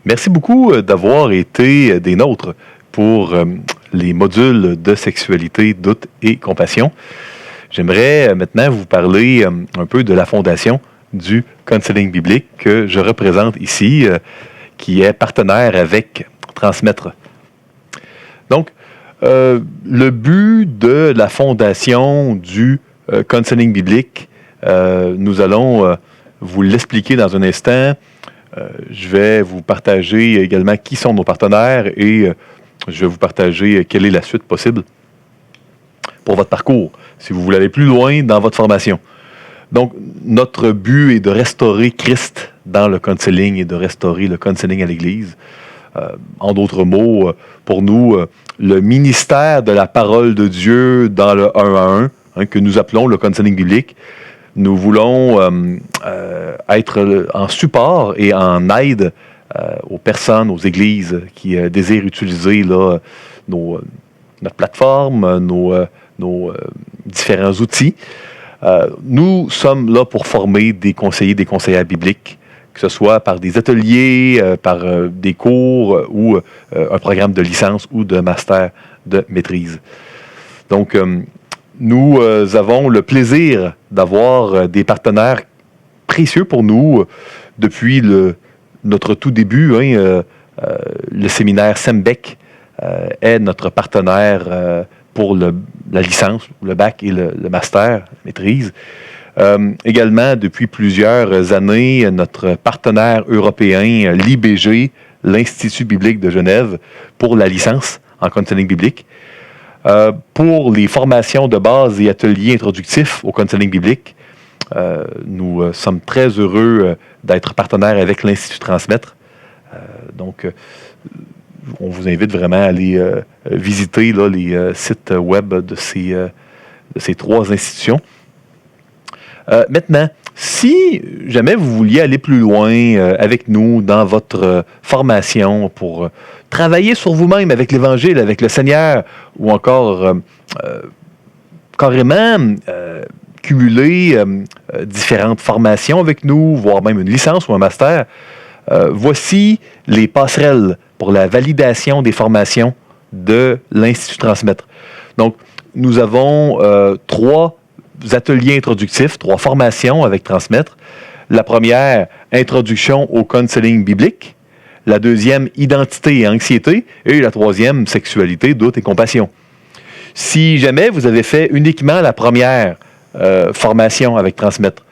Merci beaucoup d'avoir été des nôtres pour les modules de sexualité, doute et compassion. J'aimerais maintenant vous parler un peu de la fondation du counseling biblique que je représente ici, qui est partenaire avec Transmettre. Donc, le but de la fondation du counseling biblique, nous allons vous l'expliquer dans un instant. Je vais vous partager également qui sont nos partenaires et je vais vous partager quelle est la suite possible pour votre parcours, si vous voulez aller plus loin dans votre formation. Donc, notre but est de restaurer Christ dans le counseling et de restaurer le counseling à l'Église. En d'autres mots, pour nous, le ministère de la parole de Dieu dans le 1 à 1, que nous appelons le counseling biblique, nous voulons être en support et en aide aux personnes, aux églises qui désirent utiliser là, notre plateforme, nos différents outils. Nous sommes là pour former des conseillers, des conseillères bibliques, que ce soit par des ateliers, par des cours ou un programme de licence ou de master de maîtrise. Donc, nous avons le plaisir d'avoir des partenaires précieux pour nous depuis notre tout début. Le séminaire SEMBEC est notre partenaire pour la licence, le bac et le master, maîtrise. Également, depuis plusieurs années, notre partenaire européen, l'IBG, l'Institut biblique de Genève, pour la licence en counseling biblique. Pour les formations de base et ateliers introductifs au counseling biblique, nous sommes très heureux d'être partenaires avec l'Institut Transmettre. Donc, on vous invite vraiment à aller visiter là, les sites web de ces trois institutions. Maintenant, si jamais vous vouliez aller plus loin avec nous dans votre formation pour travailler sur vous-même avec l'Évangile, avec le Seigneur, ou encore carrément cumuler différentes formations avec nous, voire même une licence ou un master, voici les passerelles pour la validation des formations de l'Institut Transmettre. Donc, nous avons trois ateliers introductifs, 3 formations avec Transmettre. La première, introduction au counseling biblique. La deuxième, identité et anxiété. Et la troisième, sexualité, doute et compassion. Si jamais vous avez fait uniquement la première formation avec Transmettre,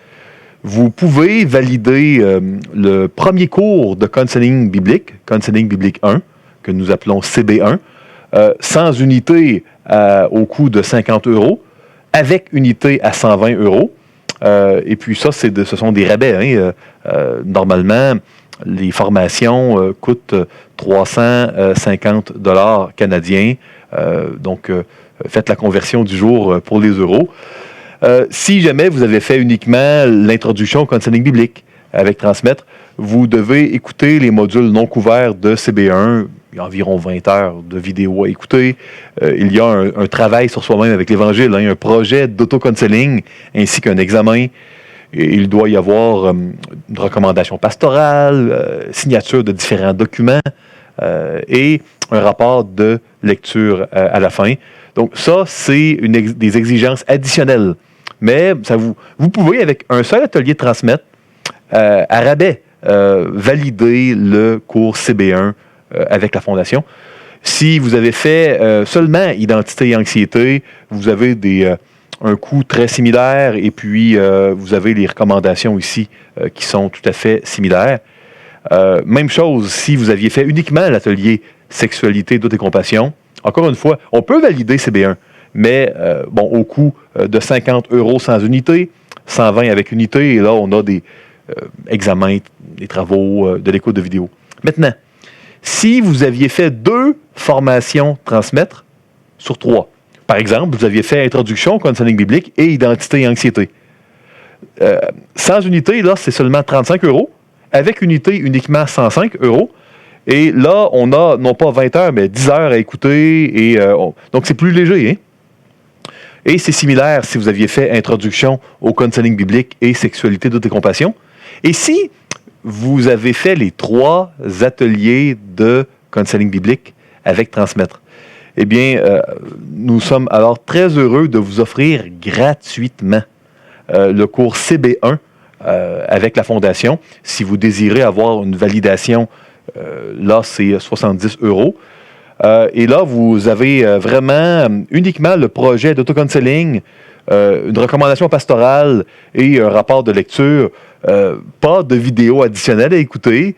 vous pouvez valider le premier cours de counseling biblique 1, que nous appelons CB1, sans unité au coût de 50 €, avec unité à 120 €. Et puis ça, ce sont des rabais. Normalement, les formations coûtent 350 $ canadiens. Donc, faites la conversion du jour pour les euros. Si jamais vous avez fait uniquement l'introduction au counseling biblique avec Transmettre, vous devez écouter les modules non couverts de CB1. Il y a environ 20 heures de vidéos à écouter. Il y a un travail sur soi-même avec l'Évangile, un projet d'auto-counseling ainsi qu'un examen. Et il doit y avoir une recommandation pastorale, signature de différents documents et un rapport de lecture à la fin. Donc ça, c'est des exigences additionnelles. Mais vous pouvez, avec un seul atelier de Transmettre, à rabais, valider le cours CB1 avec la Fondation. Si vous avez fait seulement identité et anxiété, vous avez un coût très similaire et puis vous avez les recommandations ici qui sont tout à fait similaires. Même chose si vous aviez fait uniquement l'atelier sexualité, doute et compassion. Encore une fois, on peut valider CB1, mais au coût de 50 € sans unité, 120 avec unité, et là, on a des examens, des travaux, de l'écoute de vidéo. Maintenant, si vous aviez fait 2 formations Transmettre sur 3, par exemple, vous aviez fait introduction au counseling biblique et identité et anxiété. Sans unité, là, c'est seulement 35 €. Avec unité, uniquement 105 €. Et là, on a non pas 20 heures, mais 10 heures à écouter. Donc, c'est plus léger. Hein? Et c'est similaire si vous aviez fait introduction au counseling biblique et sexualité, doute et compassion. Et si vous avez fait les 3 ateliers de counseling biblique avec Transmettre. Eh bien, nous sommes alors très heureux de vous offrir gratuitement le cours CB1 avec la Fondation. Si vous désirez avoir une validation, là, c'est 70 €. Et là, vous avez vraiment uniquement le projet d'autocounseling, une recommandation pastorale et un rapport de lecture. Pas de vidéo additionnelle à écouter.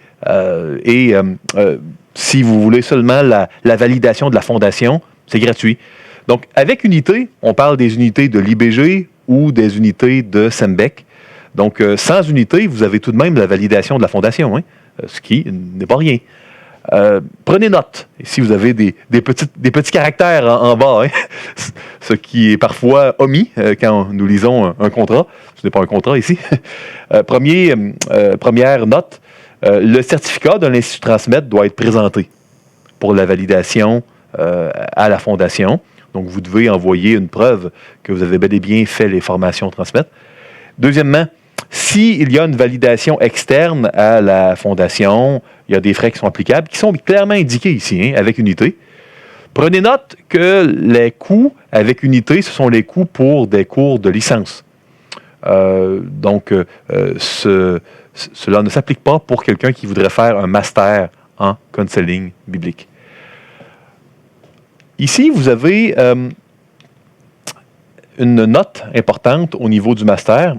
Si vous voulez seulement la validation de la Fondation, c'est gratuit. Donc, avec Unité, on parle des unités de l'IBG ou des unités de SEMBEC. Donc, sans Unité, vous avez tout de même la validation de la Fondation, hein, ce qui n'est pas rien. Prenez note. Ici, vous avez des petits caractères en bas, hein, ce qui est parfois omis quand nous lisons un contrat. Ce n'est pas un contrat ici. Première note, le certificat de l'Institut Transmettre doit être présenté pour la validation à la Fondation. Donc, vous devez envoyer une preuve que vous avez bel et bien fait les formations Transmettre. Deuxièmement, s'il y a une validation externe à la Fondation, il y a des frais qui sont applicables, qui sont clairement indiqués ici, hein, avec Unité. Prenez note que les coûts avec Unité, ce sont les coûts pour des cours de licence. Cela ne s'applique pas pour quelqu'un qui voudrait faire un master en counseling biblique. Ici, vous avez une note importante au niveau du master.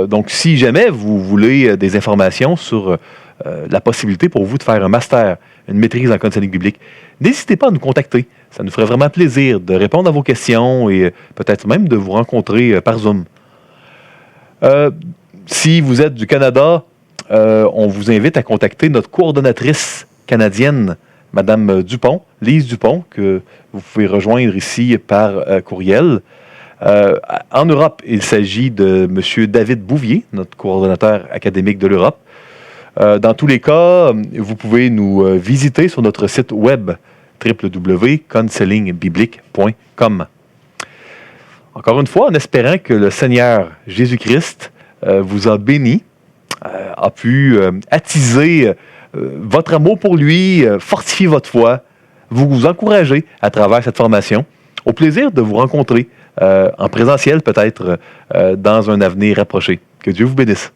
Donc, si jamais vous voulez des informations sur la possibilité pour vous de faire un master, une maîtrise en counseling biblique, n'hésitez pas à nous contacter. Ça nous ferait vraiment plaisir de répondre à vos questions et peut-être même de vous rencontrer par Zoom. Si vous êtes du Canada, on vous invite à contacter notre coordonnatrice canadienne, Mme Dupont, Lise Dupont, que vous pouvez rejoindre ici par courriel. En Europe, il s'agit de M. David Bouvier, notre coordonnateur académique de l'Europe. Dans tous les cas, vous pouvez nous visiter sur notre site web www.counselingbiblique.com. Encore une fois, en espérant que le Seigneur Jésus-Christ vous a béni, a pu attiser votre amour pour lui, fortifier votre foi, vous encourager à travers cette formation. Au plaisir de vous rencontrer en présentiel peut-être dans un avenir rapproché. Que Dieu vous bénisse.